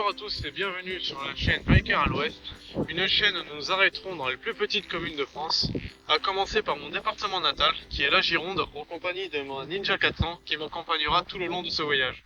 à tous et bienvenue sur la chaîne Biker à l'Ouest, une chaîne où nous nous arrêterons dans les plus petites communes de France, à commencer par mon département natal, qui est la Gironde, en compagnie de mon Ninja 400 qui m'accompagnera tout le long de ce voyage.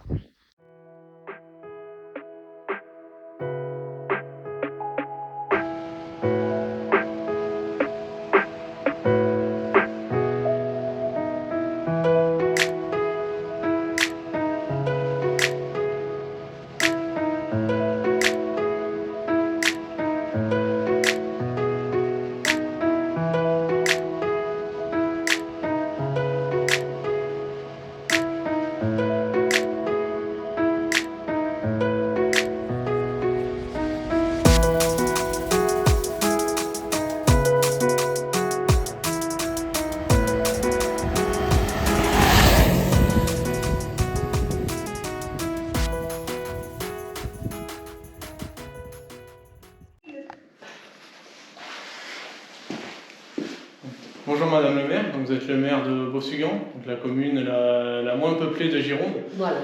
Bonjour Madame le maire, donc vous êtes le maire de Bossugan, donc la commune la moins peuplée de Gironde. Voilà.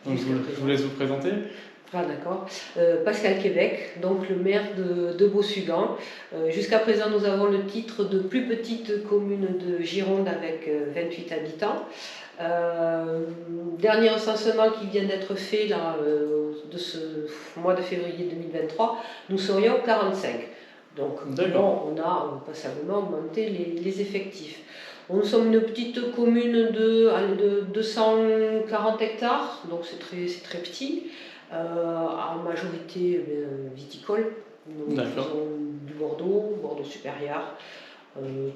Donc je vous laisse vous présenter. Ah, d'accord. Pascal Québec, donc le maire de Bossugan. Jusqu'à présent, nous avons le titre de plus petite commune de Gironde avec 28 habitants. Dernier recensement qui vient d'être fait là, de ce mois de février 2023, nous serions 45. Donc bon, on a passablement augmenté les effectifs. Nous sommes une petite commune de 240 hectares, donc c'est très petit, en majorité viticole. Nous faisons du Bordeaux supérieur,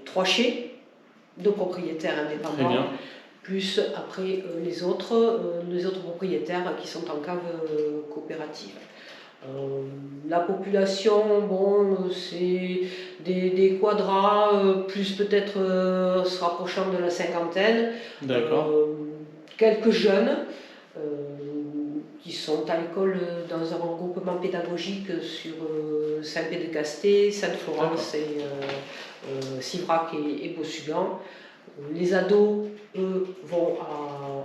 3 chais, 2 propriétaires indépendants, plus après les autres propriétaires qui sont en cave coopérative. La population, bon, c'est des quadras, plus peut-être se rapprochant de la cinquantaine. Quelques jeunes qui sont à l'école dans un regroupement pédagogique sur Saint-Pé-de-Casté, Sainte-Florence et Sivrac et Bossugan. Les ados, eux, vont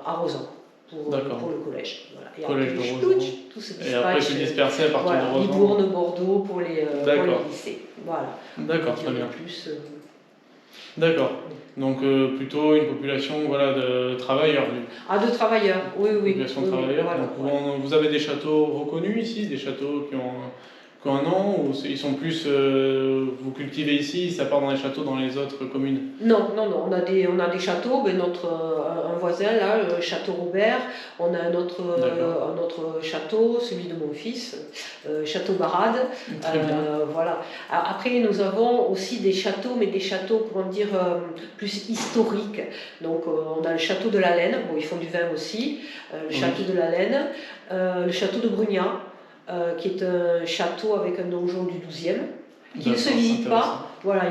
à Rozan. Pour le collège. Voilà. Et collège après, tout se dispatche. Et après se disperser à partir de Rozan. Libourne, Bordeaux pour les lycées. Voilà. D'accord, très bien. D'accord. Donc plutôt une population de travailleurs. Ah, de travailleurs, oui. Population de travailleurs. Voilà. Vous avez des châteaux reconnus ici, des châteaux qui ont un nom, ou ils sont plus vous cultivez ici, ça part dans les châteaux dans les autres communes? Non, on a des châteaux, un voisin là, le château Robert, on a un autre château, celui de mon fils, château Barade. Voilà. Après nous avons aussi des châteaux, mais des châteaux comment dire plus historiques. Donc on a le château de la Laine, bon ils font du vin aussi, le château de la Laine, le château de Brugnat. Qui est un château avec un donjon du XIIe, qui ne se visite pas. Voilà,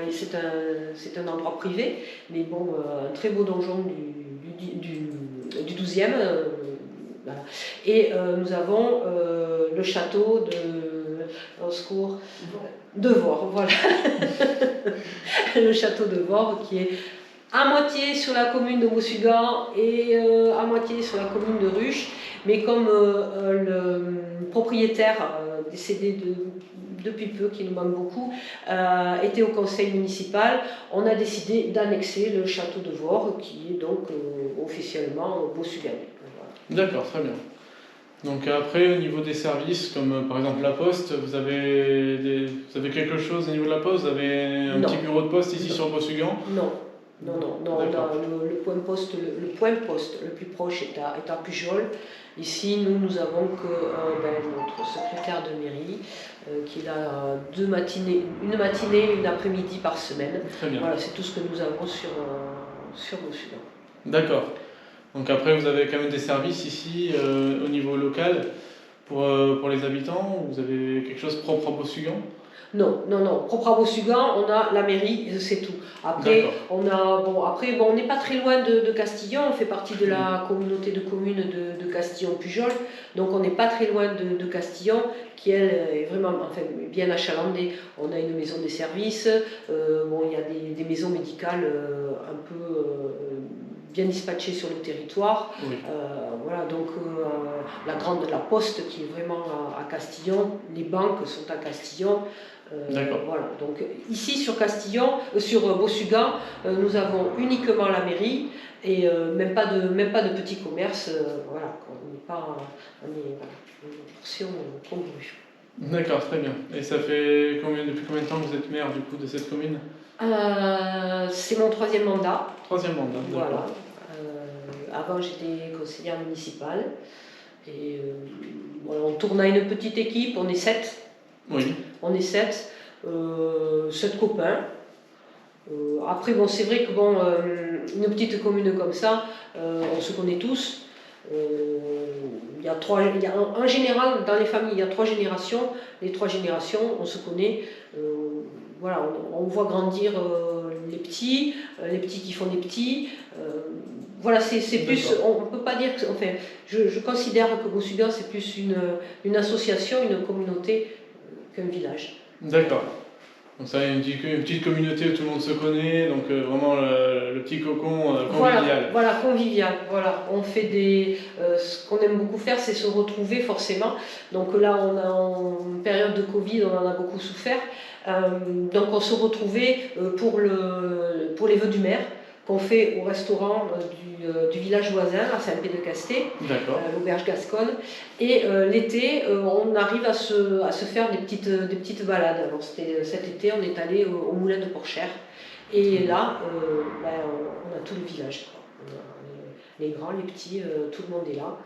c'est un endroit privé, mais bon, un très beau donjon du XIIe. Voilà. Et nous avons le château de Vore, voilà. Le château de Vore qui est à moitié sur la commune de Bossugan et à moitié sur la commune de Ruche, mais comme le propriétaire décédé depuis peu, qui nous manque beaucoup, était au conseil municipal, on a décidé d'annexer le château de Vore, qui est donc officiellement Bossuganais. Voilà. D'accord, très bien. Donc après, au niveau des services, comme par exemple la poste, vous avez quelque chose au niveau de la poste? Vous avez un petit bureau de poste ici sur Bossugan? Non. Le point poste le plus proche est à Pujol. Ici, nous avons que notre secrétaire de mairie qui a une matinée, une après-midi par semaine. Très bien. Voilà, c'est tout ce que nous avons sur Bossugan. D'accord. Donc après, vous avez quand même des services ici au niveau local pour les habitants? Vous avez quelque chose propre à Bossugan? Non, propre à Bossugan, on a la mairie, c'est tout. Après, on n'est pas très loin de Castillon, on fait partie de la communauté de communes de Castillon-Pujol, donc on n'est pas très loin de Castillon, qui elle est vraiment bien achalandée. On a une maison des services, il y a des maisons médicales un peu bien dispatchés sur le territoire. Oui. Voilà, donc la poste qui est vraiment à Castillon, les banques sont à Castillon. D'accord. Voilà, donc ici sur Castillon, sur Bossugan, nous avons uniquement la mairie et même pas de petits commerces. Voilà, on n'est pas, on est voilà, une portion congrue. D'accord, très bien. Et ça fait depuis combien de temps que vous êtes maire du coup de cette commune? C'est mon 3e mandat. 3e mandat, d'accord. Voilà. Avant j'étais conseillère municipale et voilà, on tourne à une petite équipe, on est 7. Oui. On est 7 copains. Après bon, c'est vrai que bon, une petite commune comme ça, on se connaît tous. En général, dans les familles, il y a 3 générations. Les 3 générations, on se connaît. Voilà, on voit grandir les petits qui font des petits. Voilà, c'est plus. On ne peut pas dire que. Enfin, je considère que Bossugan, c'est plus une association, une communauté qu'un village. D'accord. Donc ça, une petite communauté où tout le monde se connaît, donc vraiment le petit cocon convivial. Voilà, convivial. Voilà, on fait ce qu'on aime beaucoup faire, c'est se retrouver forcément. Donc là, on a en période de Covid, on en a beaucoup souffert. Donc on se retrouvait pour les vœux du maire, qu'on fait au restaurant du village voisin, à Saint-Pé-de-Casté, l'auberge Gasconne. Et l'été, on arrive à se faire des petites balades. Alors cet été, on est allé au moulin de Porchère. Et là, on a tout le village. On a les grands, les petits, tout le monde est là.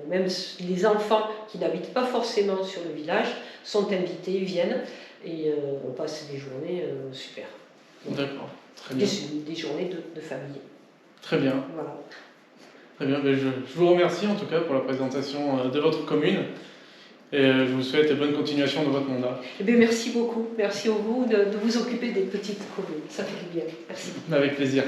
Même les enfants qui n'habitent pas forcément sur le village sont invités, viennent. Et on passe des journées super. D'accord, très bien. Des journées de famille. Très bien. Voilà. Très bien, je vous remercie en tout cas pour la présentation de votre commune et je vous souhaite bonne continuation de votre mandat. Eh bien, merci beaucoup, merci à vous de vous occuper des petites communes, ça fait du bien, merci. Avec plaisir.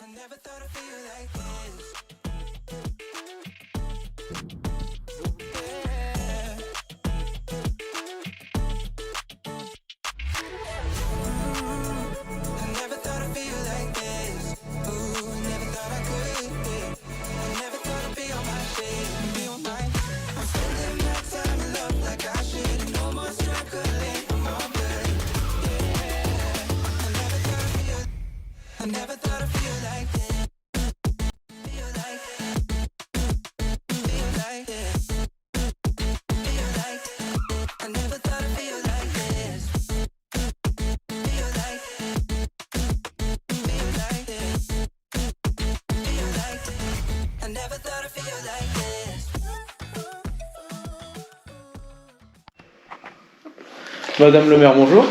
I never thought I'd feel like this. Yeah. I never thought I'd feel like this. Ooh, never thought I could. Yeah. I never thought I'd be on my shit, be on my. I'm spending my time in love like I should. No more struggling, I'm all good. Yeah. I never thought I'd feel like this. Feel like Madame le maire, bonjour.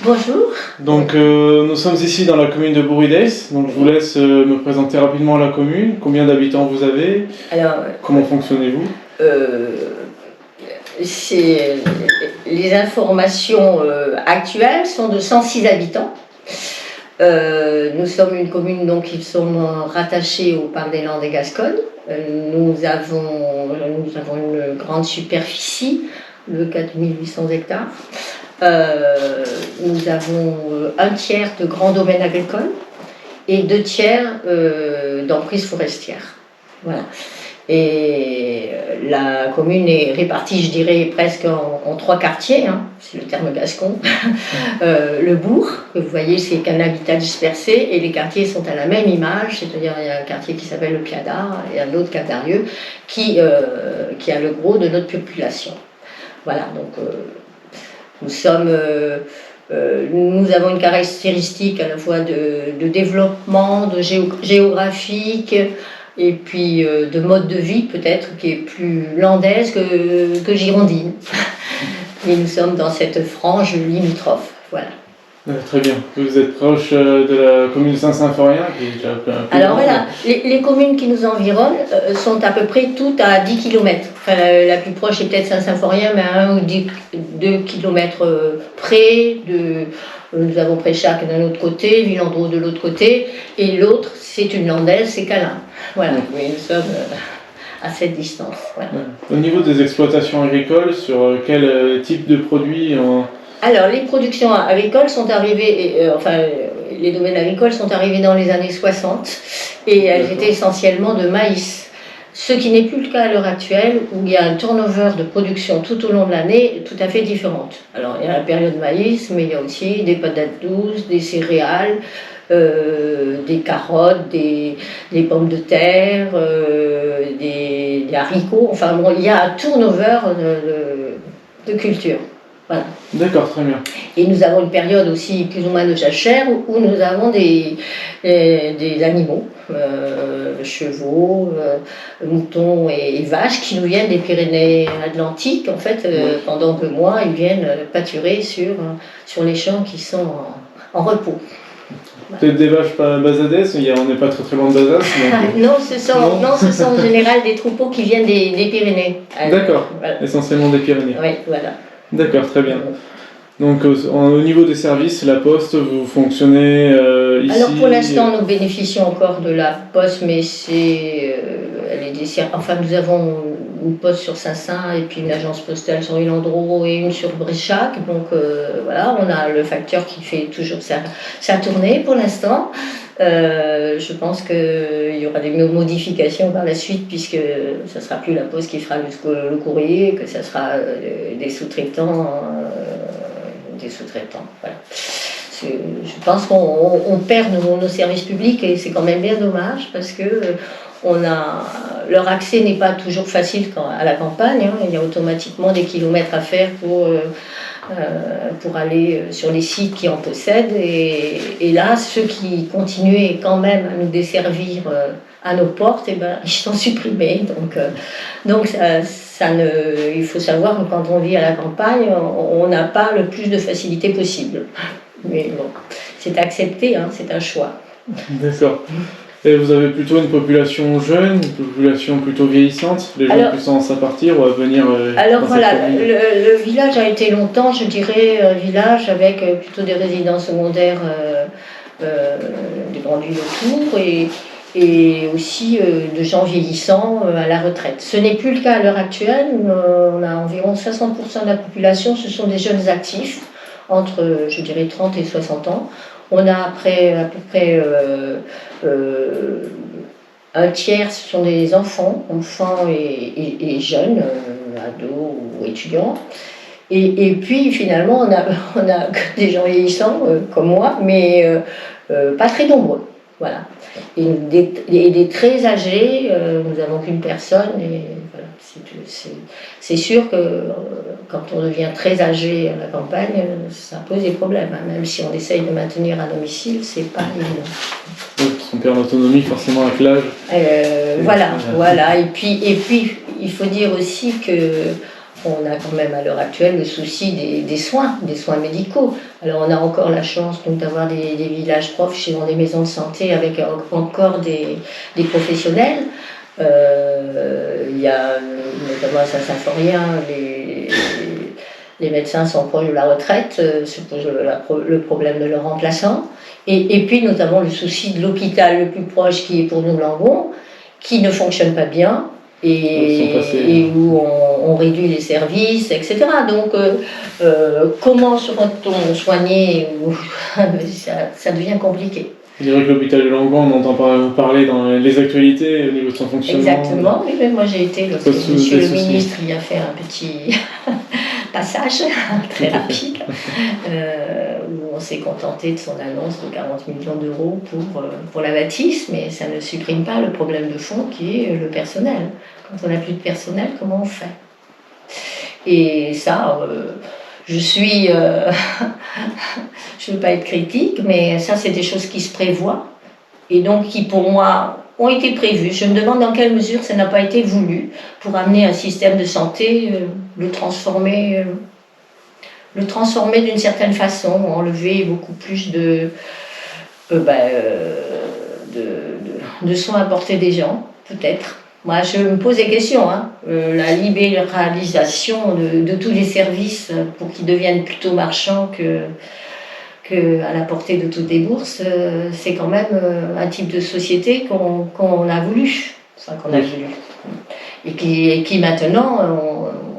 Bonjour. Donc nous sommes ici dans la commune de Bourg-Idès. Donc je vous laisse me présenter rapidement la commune. Combien d'habitants vous avez? Alors, comment fonctionnez-vous? Les informations actuelles sont de 106 habitants. Nous sommes une commune donc, qui sommes rattachés au parc des Landes et Gascogne. Nous avons une grande superficie de 4800 hectares. Nous avons un tiers de grands domaines agricoles et 2 tiers d'emprises forestières. Voilà. Et la commune est répartie, je dirais, presque en 3 quartiers, hein, c'est le terme gascon. Le bourg, que vous voyez, c'est qu'un habitat dispersé, et les quartiers sont à la même image, c'est-à-dire il y a un quartier qui s'appelle le Piadar et un autre Cadarieux qui a le gros de notre population. Voilà, donc nous avons une caractéristique à la fois de développement, de géographique, et puis de mode de vie peut-être qui est plus landaise que girondine. Et nous sommes dans cette frange limitrophe. Voilà. Très bien. Vous êtes proche de la commune de Saint-Symphorien qui est déjà un peu Alors voilà, les communes qui nous environnent sont à peu près toutes à 10 km. Enfin, la plus proche est peut-être Saint-Symphorien, mais à 1 ou 2 km près. Nous avons Préchac d'un autre côté, Villandreau de l'autre côté, et l'autre, c'est une landaise, c'est Calin. Voilà, mais nous sommes à cette distance. Voilà. Au niveau des exploitations agricoles, sur quel type de produits Alors, les productions agricoles sont arrivées, les domaines agricoles sont arrivés dans les années 60 et elles étaient essentiellement de maïs. Ce qui n'est plus le cas à l'heure actuelle où il y a un turnover de production tout au long de l'année tout à fait différente. Alors, il y a la période maïs, mais il y a aussi des patates douces, des céréales, des carottes, des pommes de terre, des haricots. Enfin bon, il y a un turnover de culture. Voilà. D'accord, très bien. Et nous avons une période aussi plus ou moins de jachère où nous avons des animaux, chevaux, moutons et vaches qui nous viennent des Pyrénées-Atlantiques en fait, pendant 2 mois ils viennent pâturer sur les champs qui sont en repos. Peut-être des vaches basadès, on n'est pas très très loin de Bazas. Non, ce sont en général des troupeaux qui viennent des Pyrénées. D'accord, voilà. Essentiellement des Pyrénées. Oui, voilà. D'accord, très bien. Donc au niveau des services, la Poste, vous fonctionnez ici? Alors pour l'instant, nous bénéficions encore de la Poste, mais nous avons une Poste sur Saint-Saint et puis une agence postale sur Villandreau et une sur Bréchac. Donc voilà, on a le facteur qui fait toujours sa tournée pour l'instant. Je pense qu'il y aura des modifications par la suite puisque ça ne sera plus la Poste qui fera le courrier, que ça sera des sous-traitants. Voilà. Je pense qu'on perd nos services publics et c'est quand même bien dommage parce que leur accès n'est pas toujours facile à la campagne. Hein. Il y a automatiquement des kilomètres à faire pour aller sur les sites qui en possèdent. Et là, ceux qui continuaient quand même à nous desservir à nos portes, ils sont supprimés. Donc il faut savoir que quand on vit à la campagne, on n'a pas le plus de facilité possible. Mais bon, c'est accepté, hein, c'est un choix. D'accord. Et vous avez plutôt une population jeune, une population plutôt vieillissante, les gens qui sont à partir ou à venir alors voilà, le village a été longtemps, je dirais, un village avec plutôt des résidences secondaires, des grandes villes autour et aussi de gens vieillissants à la retraite. Ce n'est plus le cas à l'heure actuelle. On a environ 60% de la population, ce sont des jeunes actifs, entre, je dirais, 30 et 60 ans. On a à peu près un tiers, ce sont des enfants et jeunes, ados ou étudiants. Et puis finalement, on a que des gens vieillissants comme moi, mais pas très nombreux. Voilà. Et des très âgés, nous n'avons qu'une personne. Et voilà, c'est sûr que quand on devient très âgé à la campagne, ça pose des problèmes. Hein. Même si on essaye de maintenir à domicile, c'est pas évident. Donc on perd l'autonomie forcément avec l'âge. Voilà. Et puis il faut dire aussi que on a quand même à l'heure actuelle le souci des soins médicaux. Alors on a encore la chance donc, d'avoir des villages proches dans des maisons de santé avec encore des professionnels. Il y a notamment à Saint-Symphorien, les médecins sont proches de la retraite, se pose le problème de leur remplaçant. Et puis notamment le souci de l'hôpital le plus proche qui est pour nous Langon, qui ne fonctionne pas bien et où on réduit les services, etc. Donc comment seront-on soigné ça devient compliqué. Je dirais que l'hôpital de Langon, on entend parler dans les actualités au niveau de son fonctionnement. Exactement, oui, mais moi j'ai été, lorsque monsieur le ministre il a fait un petit passage très rapide, où on s'est contenté de son annonce de 40 millions d'euros pour la bâtisse, mais ça ne supprime pas le problème de fond qui est le personnel. Quand on n'a plus de personnel, comment on fait? Et ça, je ne veux pas être critique, mais ça c'est des choses qui se prévoient et donc qui pour moi ont été prévues. Je me demande dans quelle mesure ça n'a pas été voulu pour amener un système de santé, le transformer d'une certaine façon, enlever beaucoup plus de soins apportés des gens, peut-être. Moi, je me pose des questions. La libéralisation de tous les services pour qu'ils deviennent plutôt marchands que à la portée de toutes les bourses, c'est quand même un type de société qu'on a voulu. Enfin, qu'on a voulu. Et qui maintenant,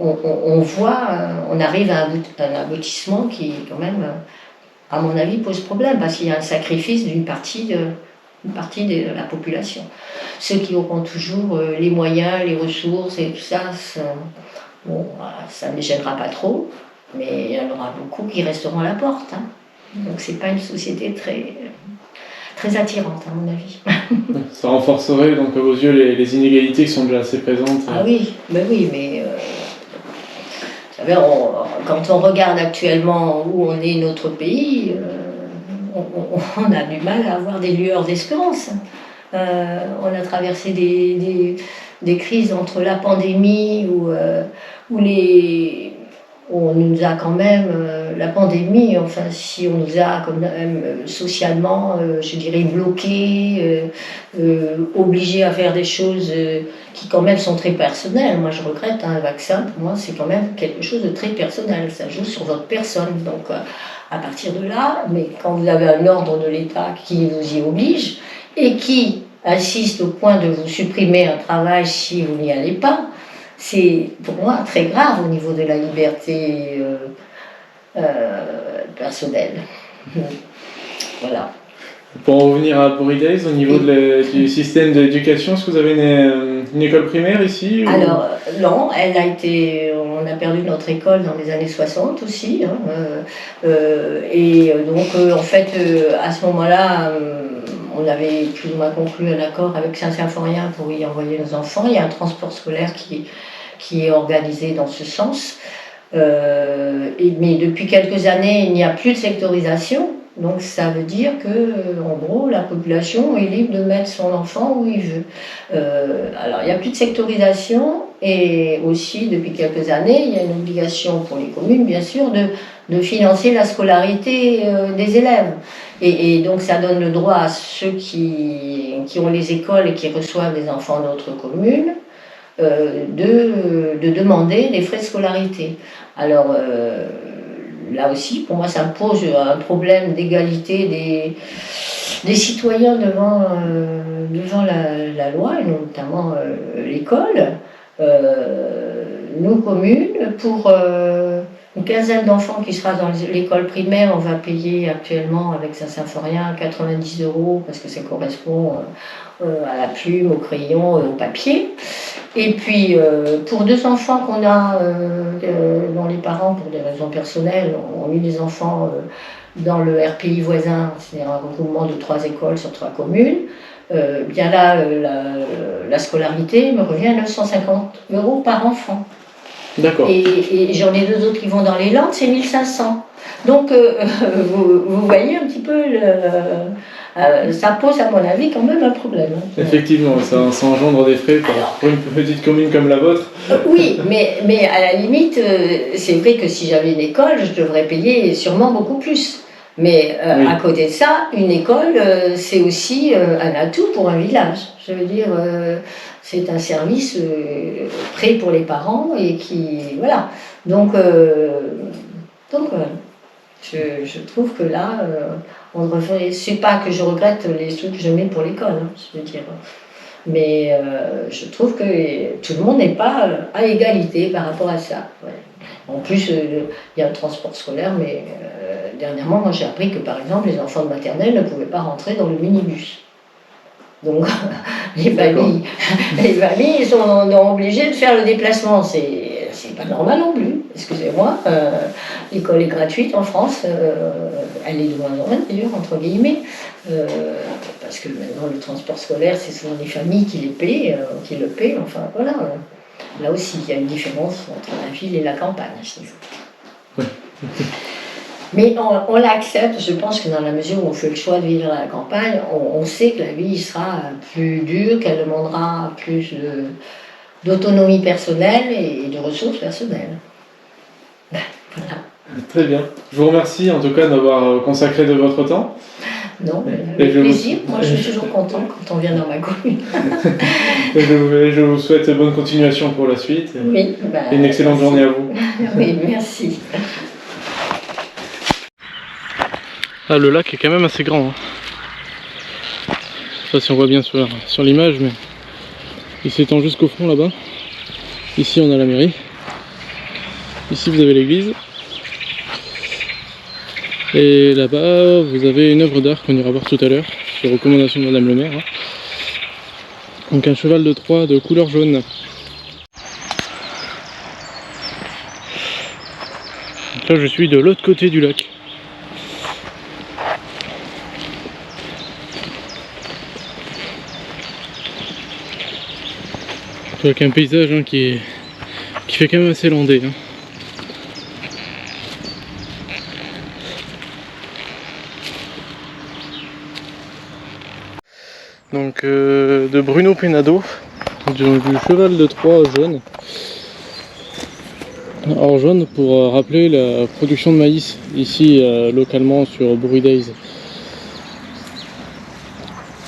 on voit, on arrive à un aboutissement qui, quand même, à mon avis, pose problème, parce qu'il y a un sacrifice d'une partie de la population. Ceux qui auront toujours les moyens, les ressources et tout ça, ça ne les gênera pas trop, mais il y en aura beaucoup qui resteront à la porte. Donc c'est pas une société très attirante, à mon avis. Ça renforcerait donc à vos yeux les inégalités qui sont déjà assez présentes. Ah oui, mais vous savez, quand on regarde actuellement où on est notre pays, on a du mal à avoir des lueurs d'espérance. On a traversé des crises entre la pandémie où on nous a quand même, la pandémie, enfin si on nous a quand même socialement, je dirais, bloqués, obligés à faire des choses qui quand même sont très personnelles. Moi je regrette, un vaccin, pour moi c'est quand même quelque chose de très personnel, ça joue sur votre personne. Donc à partir de là, mais quand vous avez un ordre de l'État qui vous y oblige et qui insiste au point de vous supprimer un travail si vous n'y allez pas, c'est pour moi très grave au niveau de la liberté personnelle. Voilà. Pour en revenir à Buridays, au niveau du système d'éducation, est-ce que vous avez une école primaire ici ou... Alors non, on a perdu notre école dans les années 60 aussi. Et donc en fait, à ce moment-là, on avait plus ou moins conclu un accord avec Saint-Symphorien pour y envoyer nos enfants. Il y a un transport scolaire qui est organisé dans ce sens. Mais depuis quelques années, il n'y a plus de sectorisation. Donc ça veut dire que, en gros, la population est libre de mettre son enfant où il veut. Alors il n'y a plus de sectorisation et aussi depuis quelques années, il y a une obligation pour les communes, bien sûr, de financer la scolarité des élèves. Et donc ça donne le droit à ceux qui ont les écoles et qui reçoivent des enfants d'autres communes de demander les frais de scolarité. Alors là aussi, pour moi, ça me pose un problème d'égalité des citoyens devant la loi, et notamment l'école. Nos communes, pour une quinzaine d'enfants qui sera dans l'école primaire, on va payer actuellement avec Saint-Symphorien 90 € parce que ça correspond à la plume, au crayon, au papier. Et puis pour 2 enfants qu'on a, dont les parents, pour des raisons personnelles, ont mis les enfants dans le RPI voisin, c'est-à-dire un regroupement de 3 écoles sur 3 communes, bien là, la scolarité me revient à 950 € par enfant. D'accord. Et j'en ai 2 autres qui vont dans les Landes, c'est 1500. Donc vous voyez un petit peu Ça pose à mon avis quand même un problème. Hein. Effectivement, ça engendre des frais pour une petite commune comme la vôtre. Oui, mais à la limite, c'est vrai que si j'avais une école, je devrais payer sûrement beaucoup plus. Mais Oui. à côté de ça, une école, c'est aussi un atout pour un village. Je veux dire, c'est un service prêt pour les parents et qui. Voilà. Donc je trouve que là, on devrait. C'est pas que je regrette les sous que je mets pour l'école, hein, je veux dire. Mais je trouve que tout le monde n'est pas à égalité par rapport à ça. Ouais. En plus, il y a le transport scolaire, mais dernièrement, moi j'ai appris que par exemple, les enfants de maternelle ne pouvaient pas rentrer dans le minibus. Donc, les familles sont obligées de faire le déplacement. C'est pas normal non plus, excusez-moi. L'école est gratuite en France, elle est de moins en moins d'ailleurs, entre guillemets, parce que maintenant le transport scolaire, c'est souvent les familles qui le paient, enfin voilà. Là aussi, il y a une différence entre la ville et la campagne, à ce niveau. Oui. Mais on l'accepte, je pense que dans la mesure où on fait le choix de vivre à la campagne, on sait que la vie sera plus dure, qu'elle demandera plus d'autonomie personnelle et de ressources personnelles. Voilà. Très bien. Je vous remercie en tout cas d'avoir consacré de votre temps. Non, avec plaisir. Moi, je suis toujours content quand on vient dans ma commune. Je vous souhaite bonne continuation pour la suite. Oui, et une excellente journée à vous. Oui, merci. Ah, le lac est quand même assez grand. Hein. Je sais pas si on voit bien sur l'image, mais il s'étend jusqu'au fond là-bas. Ici, on a la mairie. Ici, vous avez l'église. Et là-bas, vous avez une œuvre d'art qu'on ira voir tout à l'heure, sur recommandation de Madame le maire. Hein. Donc un cheval de Troie de couleur jaune. Donc là, je suis de l'autre côté du lac. Avec un paysage hein, qui fait quand même assez landé. Hein. Donc de Bruno Penado, du cheval de Troie jaune. Or jaune pour rappeler la production de maïs ici localement sur Bruy Days.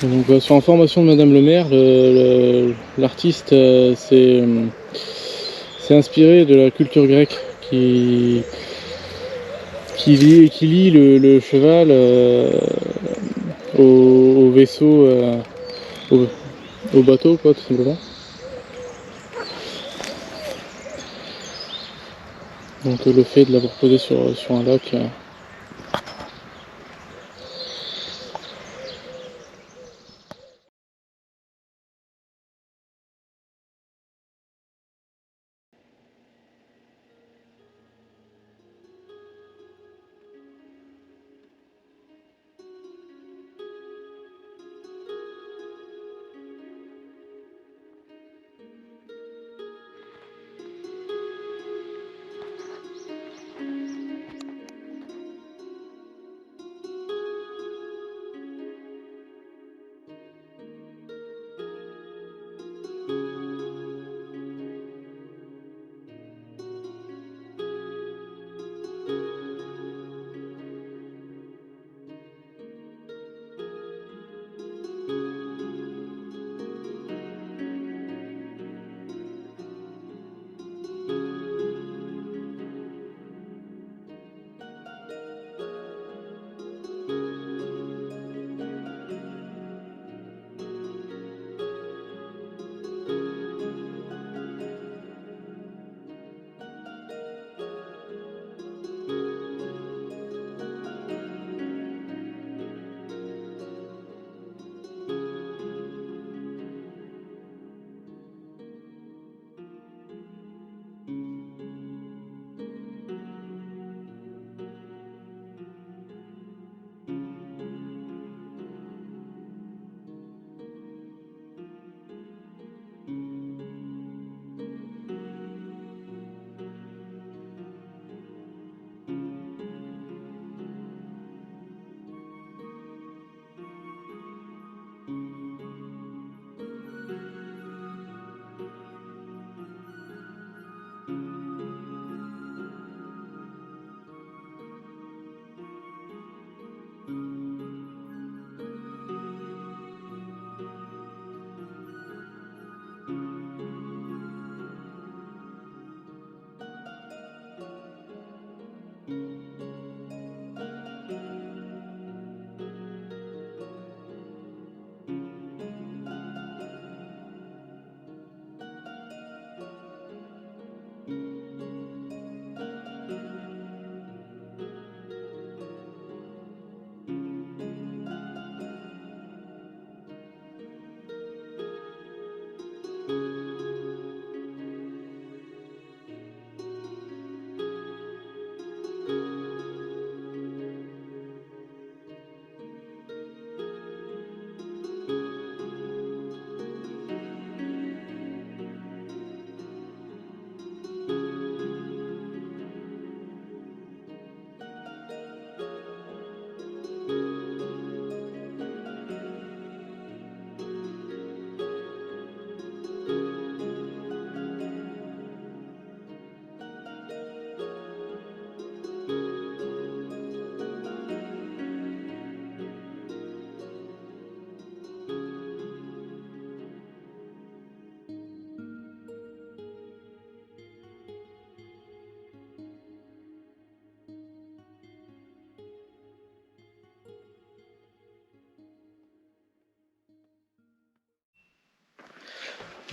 Donc sur information de Madame le maire, l'artiste s'est inspiré de la culture grecque qui lie le cheval au vaisseau, au bateau quoi tout simplement. Donc le fait de l'avoir posé sur un lac.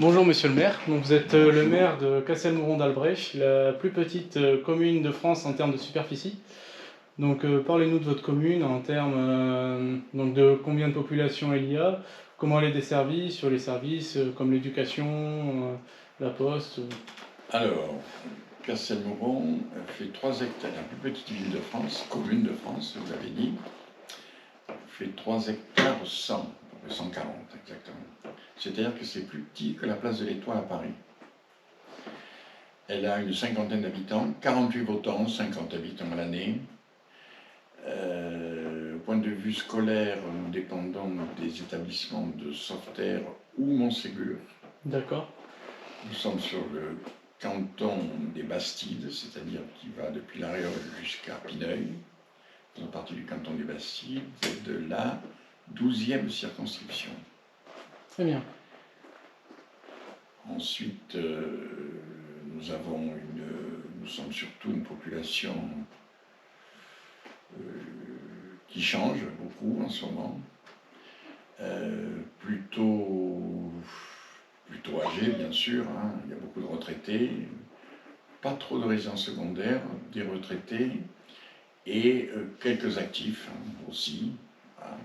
Bonjour Monsieur le maire, donc vous êtes le maire de Castelmauron d'Albrecht, la plus petite commune de France en termes de superficie. Donc parlez-nous de votre commune en termes donc de combien de population il y a, comment elle est desservie sur les services comme l'éducation, la poste. Alors, Castelmauron fait 3 hectares, la plus petite ville de France, commune de France, vous l'avez dit, fait 3 hectares 100, 140 exactement. C'est-à-dire que c'est plus petit que la place de l'Étoile à Paris. Elle a une cinquantaine d'habitants, 48 votants, 50 habitants à l'année. Au point de vue scolaire, nous dépendons des établissements de Sauveterre ou Montségur. D'accord. Nous sommes sur le canton des Bastides, c'est-à-dire qui va depuis La Réole jusqu'à Pineuil. Nous sommes partie du canton des Bastides, de la 12e circonscription. Très bien. Ensuite, nous sommes surtout une population qui change beaucoup en ce moment, plutôt âgée bien sûr, hein. Il y a beaucoup de retraités, pas trop de résidents secondaires, des retraités et quelques actifs hein, aussi. Hein.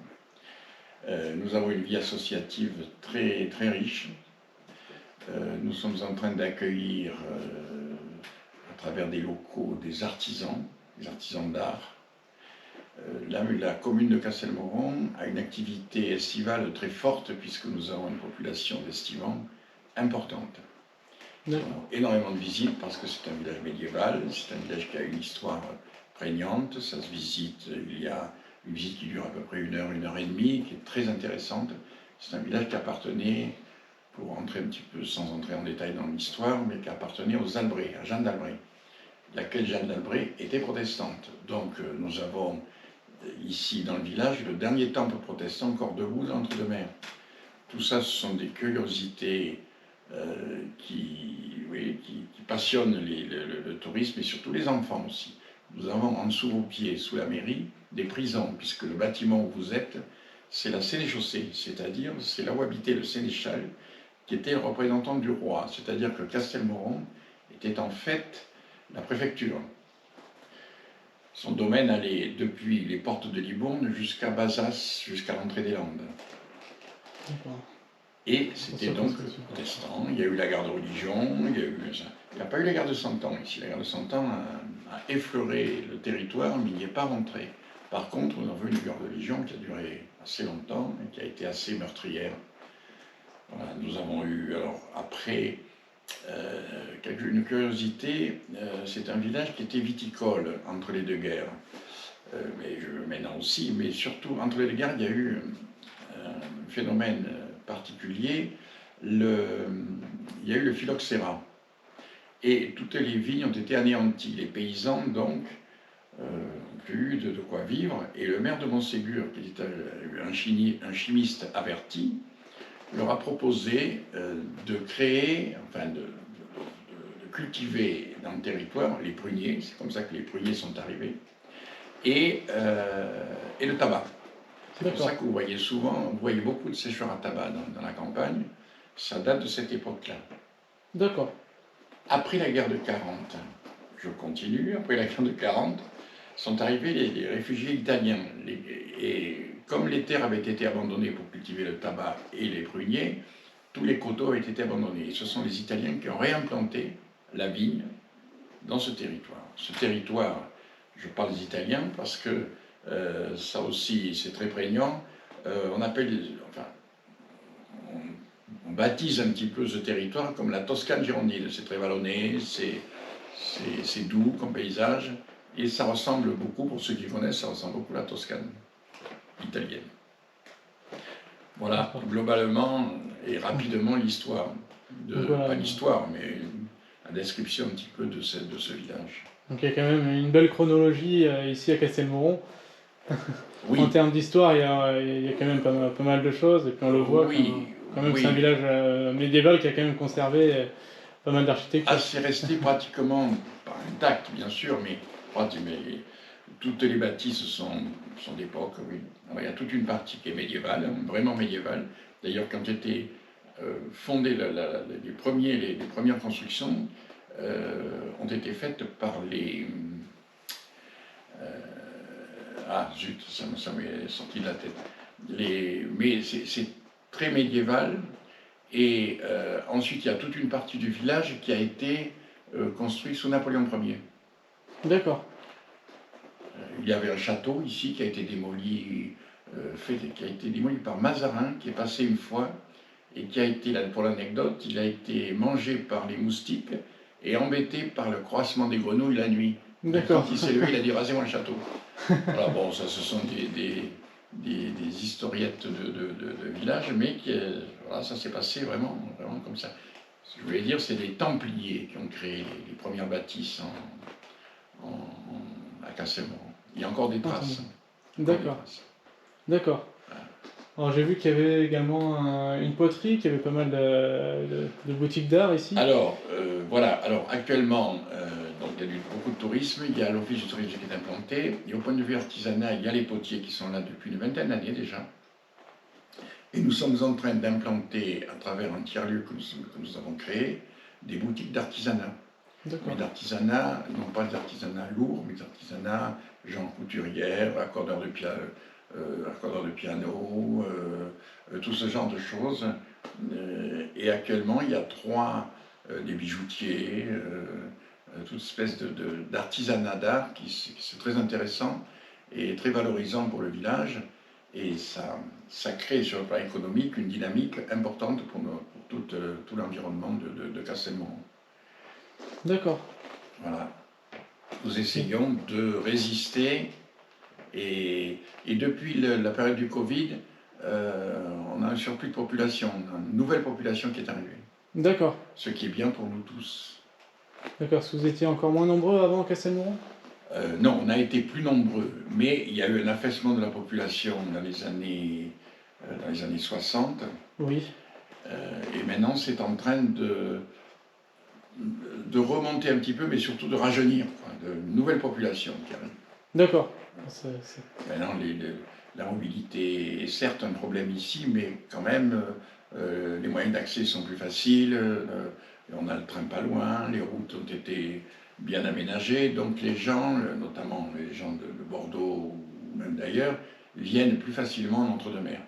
Nous avons une vie associative très, très riche. Nous sommes en train d'accueillir à travers des locaux des artisans d'art. La commune de Castelmauron a une activité estivale très forte puisque nous avons une population d'estivants importante. Nous avons énormément de visites parce que c'est un village médiéval, c'est un village qui a une histoire prégnante, ça se visite, il y a une visite qui dure à peu près 1 heure, 1 heure et demie, qui est très intéressante. C'est un village qui appartenait, pour entrer un petit peu sans entrer en détail dans l'histoire, mais qui appartenait aux Albret, à Jeanne d'Albret, laquelle Jeanne d'Albret était protestante. Donc nous avons ici dans le village le dernier temple protestant encore debout dans l'entre-deux-mers. Tout ça, ce sont des curiosités qui passionnent le tourisme et surtout les enfants aussi. Nous avons en dessous vos pieds, sous la mairie, des prisons, puisque le bâtiment où vous êtes, c'est la sénéchaussée, c'est-à-dire c'est là où habitait le sénéchal, qui était le représentant du roi, c'est-à-dire que Castelmauron était en fait la préfecture. Son domaine allait depuis les portes de Libourne jusqu'à Bazas, jusqu'à l'entrée des Landes. Et c'était donc protestant. Il y a eu la guerre de religion, il n'y a pas eu la guerre de 100 ans ici. La guerre de 100 ans a effleuré le territoire, mais il n'y est pas rentré. Par contre, nous avons eu une guerre de religion qui a duré assez longtemps et qui a été assez meurtrière. Voilà, nous avons eu, alors après, une curiosité, c'est un village qui était viticole entre les deux guerres. Maintenant aussi, mais surtout entre les deux guerres, il y a eu un phénomène particulier, il y a eu le phylloxéra. Et toutes les vignes ont été anéanties. Les paysans, donc, n'ont plus eu de quoi vivre. Et le maire de Montségur, qui était un chimiste averti, leur a proposé de créer, enfin de cultiver dans le territoire les pruniers, c'est comme ça que les pruniers sont arrivés, et le tabac. C'est pour D'accord. ça que vous voyez souvent, vous voyez beaucoup de sécheurs à tabac dans la campagne, ça date de cette époque-là. D'accord. Après la guerre de 40, je continue, après la guerre de 40, sont arrivés les réfugiés italiens. Et comme les terres avaient été abandonnées pour cultiver le tabac et les pruniers, tous les coteaux avaient été abandonnés. Et ce sont les Italiens qui ont réimplanté la vigne dans ce territoire. Ce territoire, je parle des Italiens parce que ça aussi c'est très prégnant, on appelle, enfin, on baptise un petit peu ce territoire comme la Toscane girondine. C'est très vallonné, c'est doux comme paysage, et ça ressemble beaucoup, pour ceux qui connaissent, ça ressemble beaucoup à la Toscane italienne. Voilà, globalement et rapidement l'histoire, Voilà. pas l'histoire, mais la description un petit peu de ce village. Donc il y a quand même une belle chronologie ici à Castelmoron. Oui, En termes d'histoire, il y a quand même pas mal de choses, et puis on le voit oui, quand même oui. c'est un village médiéval qui a quand même conservé pas mal d'architecture. Ah, c'est resté pratiquement, pas intact bien sûr, mais toutes les bâtisses sont d'époque, oui. Alors, il y a toute une partie qui est médiévale, vraiment médiévale. D'ailleurs, quand étaient fondées les premières constructions, ont été faites par les... ah zut, ça m'est sorti de la tête. Mais c'est très médiéval. Et ensuite, il y a toute une partie du village qui a été construite sous Napoléon Ier. D'accord. Il y avait un château ici qui a été démoli, par Mazarin, qui est passé une fois, et qui a été, pour l'anecdote, il a été mangé par les moustiques et embêté par le croassement des grenouilles la nuit. D'accord. Quand il s'est levé, il a dit rasez-moi le château. Voilà, bon, ça, ce sont des historiettes de village, mais voilà, ça s'est passé vraiment comme ça. Ce que je voulais dire, c'est les Templiers qui ont créé les premières bâtisses à Castelmoron. Il y a encore des traces. D'accord. D'accord. Alors j'ai vu qu'il y avait également une poterie, qu'il y avait pas mal de boutiques d'art ici. Alors, voilà. Alors, actuellement, donc, il y a beaucoup de tourisme. Il y a l'office du tourisme qui est implanté. Et au point de vue artisanat, il y a les potiers qui sont là depuis une vingtaine d'années déjà. Et nous sommes en train d'implanter, à travers un tiers-lieu que nous avons créé, des boutiques d'artisanat. D'accord. Mais d'artisanat, non pas d'artisanat lourd, mais d'artisanat, genre couturière, accordeur de piano, tout ce genre de choses. Et actuellement, il y a des bijoutiers, toute espèce d'artisanat d'art qui c'est très intéressant et très valorisant pour le village. Et ça crée sur le plan économique une dynamique importante pour tout l'environnement de Castelmoron. D'accord. Voilà. Nous essayons de résister et depuis la période du Covid, on a un surplus de population, une nouvelle population qui est arrivée. D'accord. Ce qui est bien pour nous tous. D'accord. Est-ce que vous étiez encore moins nombreux avant Castelmoron? Non, on a été plus nombreux, mais il y a eu un affaissement de la population dans les années 60. Oui. Et maintenant, c'est en train de remonter un petit peu, mais surtout de rajeunir, de nouvelles populations qui arrivent. D'accord. Maintenant, la mobilité est certes un problème ici, mais quand même, les moyens d'accès sont plus faciles, on a le train pas loin, les routes ont été bien aménagées, donc les gens, notamment les gens de Bordeaux ou même d'ailleurs, viennent plus facilement en entre-deux-mers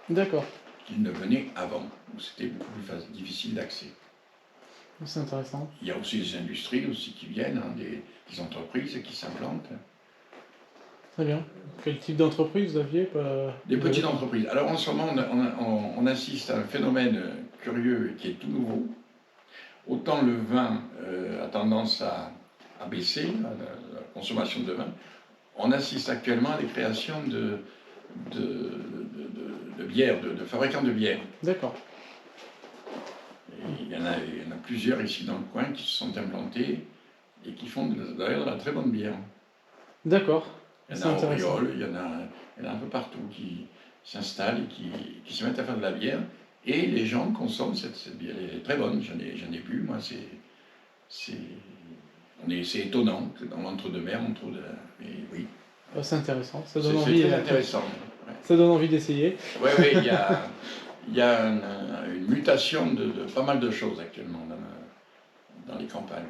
D'accord. qu'ils ne venaient avant, où c'était beaucoup plus difficile d'accès. C'est intéressant. Il y a aussi des industries aussi qui viennent, des entreprises qui s'implantent. Très bien. Quel type d'entreprise vous aviez Des petites entreprises. Alors en ce moment, on assiste à un phénomène curieux qui est tout nouveau. Autant le vin a tendance à baisser, la consommation de vin, on assiste actuellement à des créations de bières, de fabricants de bières. D'accord. Il y en a plusieurs ici dans le coin qui se sont implantés et qui font d'ailleurs de la très bonne bière. D'accord. Il y en a à Auriol, il y en a un peu partout qui s'installent et qui se mettent à faire de la bière. Et les gens consomment cette bière. Elle est très bonne, j'en ai bu, moi, c'est c'est étonnant que dans l'entre-deux-mer, on trouve mais oui, Ah, c'est intéressant, ça c'est donne envie, très intéressant. Ouais. ça donne envie d'essayer. Oui, il y a une mutation de pas mal de choses actuellement dans les campagnes.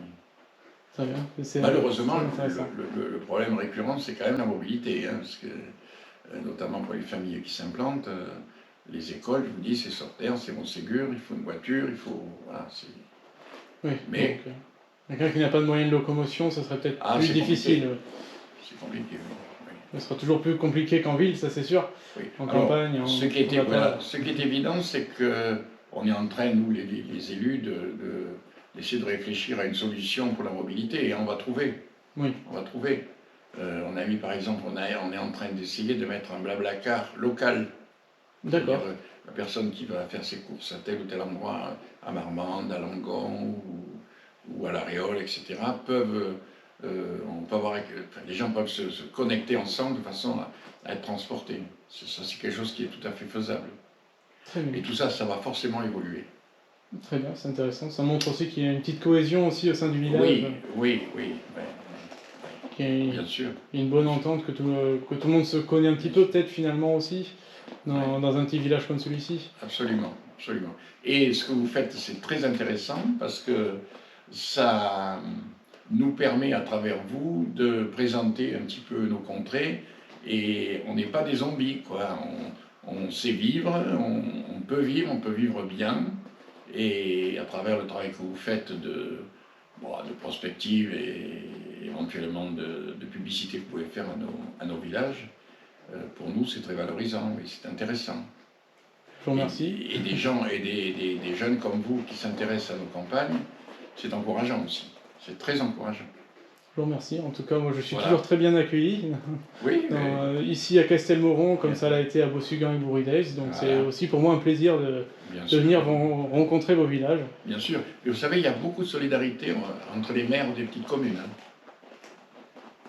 Très bien. Malheureusement, c'est intéressant. le problème récurrent, c'est quand même la mobilité, hein, parce que, notamment pour les familles qui s'implantent, les écoles, je vous dis, c'est sur terre, c'est Montségur, il faut une voiture, il faut... Voilà, Oui, mais donc, quelqu'un qui n'a pas de moyen de locomotion, ça serait peut-être plus c'est difficile. compliqué. C'est compliqué, oui. Ce sera toujours plus compliqué qu'en ville, ça c'est sûr. Oui. En Alors, campagne, ce qui est évident, c'est qu'on est en train, nous, les élus, d'essayer de réfléchir à une solution pour la mobilité, et on va trouver. Oui. On va trouver. On a mis, par exemple, on est en train d'essayer de mettre un blablacar local. D'accord. C'est-à-dire, la personne qui va faire ses courses à tel ou tel endroit, à Marmande, à Langon ou à La Réole, etc., on peut avoir, enfin, les gens peuvent se connecter ensemble de façon à être transportés. Ça, c'est quelque chose qui est tout à fait faisable. Très bien. Et tout ça, ça va forcément évoluer. Très bien, c'est intéressant. Ça montre aussi qu'il y a une petite cohésion aussi au sein du village. Oui, Qu'il y a bien sûr. une bonne entente, que tout le monde se connaît un petit peu, peut-être finalement aussi, dans un petit village comme celui-ci. Absolument, absolument. Et ce que vous faites, c'est très intéressant parce que ça nous permet, à travers vous, de présenter un petit peu nos contrées. Et on n'est pas des zombies, quoi. On sait vivre, on peut vivre bien. Et à travers le travail que vous faites de prospective et éventuellement de publicité que vous pouvez faire à nos villages, pour nous, c'est très valorisant et c'est intéressant. Je vous remercie. Et des gens et des jeunes comme vous qui s'intéressent à nos campagnes, c'est encourageant aussi. C'est très encourageant. Je vous remercie. En tout cas, moi, je suis Voilà. toujours très bien accueilli. Oui, Ici à Castelmoron, comme Bien ça l'a été à Bossugan et Bourrideis. Donc c'est Voilà. aussi pour moi un plaisir de venir rencontrer vos villages. Bien sûr. Et vous savez, il y a beaucoup de solidarité entre les maires des petites communes. Hein.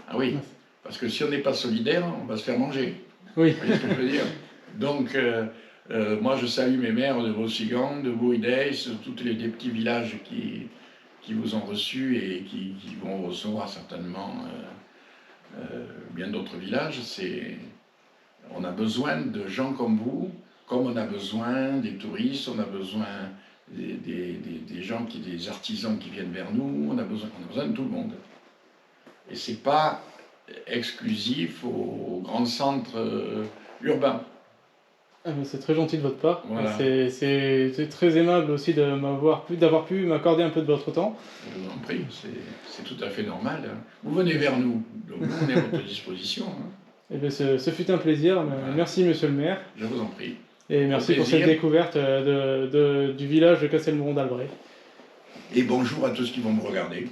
Ah oui. Parce que si on n'est pas solidaire, on va se faire manger. Oui. Vous voyez ce que je veux dire? Donc, moi, je salue mes maires de Bossugan, de Bourrideis, tous les petits villages qui vous ont reçus et qui vont recevoir certainement bien d'autres villages. On a besoin de gens comme vous, comme on a besoin des touristes, on a besoin des gens, des artisans qui viennent vers nous, on a besoin de tout le monde. Et c'est pas exclusif aux grands centres urbains. Ah ben, c'est très gentil de votre part. Voilà. C'est très aimable aussi d'avoir pu m'accorder un peu de votre temps. Je vous en prie, c'est tout à fait normal. Hein. Vous venez vers nous, donc nous on est à votre disposition. Hein. Eh bien, ce fut un plaisir. Voilà. Merci, monsieur le maire. Je vous en prie. Et merci pour plaisir. cette découverte du village de Castelmoron d'Albret. Et bonjour à tous qui vont me regarder.